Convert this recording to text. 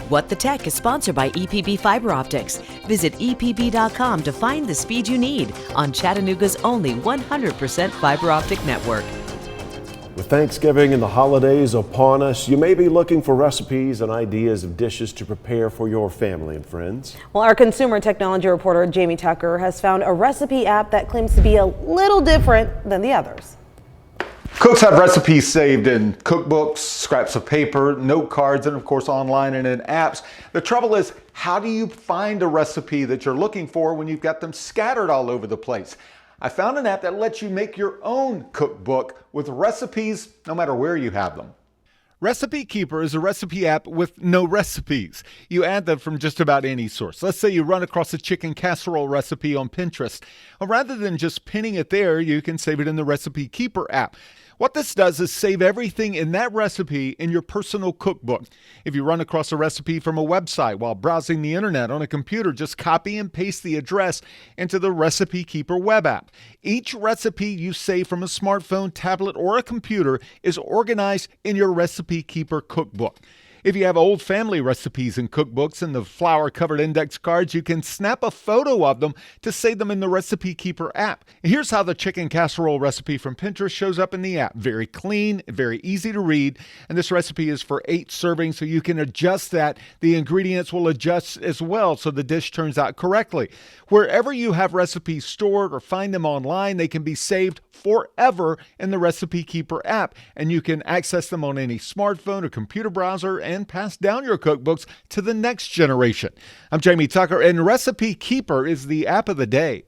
What the Tech is sponsored by EPB Fiber Optics. Visit EPB.com to find the speed you need on Chattanooga's only 100% fiber optic network. With Thanksgiving and the holidays upon us, you may be looking for recipes and ideas of dishes to prepare for your family and friends. Well, our consumer technology reporter, Jamie Tucker, has found a recipe app that claims to be a little different than the others. Cooks have recipes saved in cookbooks, scraps of paper, note cards, and of course online and in apps. The trouble is, how do you find a recipe that you're looking for when you've got them scattered all over the place? I found an app that lets you make your own cookbook with recipes no matter where you have them. Recipe Keeper is a recipe app with no recipes. You add them from just about any source. Let's say you run across a chicken casserole recipe on Pinterest. Well, rather than just pinning it there, you can save it in the Recipe Keeper app. What this does is save everything in that recipe in your personal cookbook. If you run across a recipe from a website while browsing the internet on a computer, just copy and paste the address into the Recipe Keeper web app. Each recipe you save from a smartphone, tablet, or a computer is organized in your Recipe Keeper cookbook. If you have old family recipes and cookbooks and the flour-covered index cards, you can snap a photo of them to save them in the Recipe Keeper app. Here's how the chicken casserole recipe from Pinterest shows up in the app. Very clean, very easy to read, and this recipe is for 8 servings, so you can adjust that. The ingredients will adjust as well, so the dish turns out correctly. Wherever you have recipes stored or find them online, they can be saved forever in the Recipe Keeper app, and you can access them on any smartphone or computer browser and pass down your cookbooks to the next generation. I'm Jamie Tucker, and Recipe Keeper is the app of the day.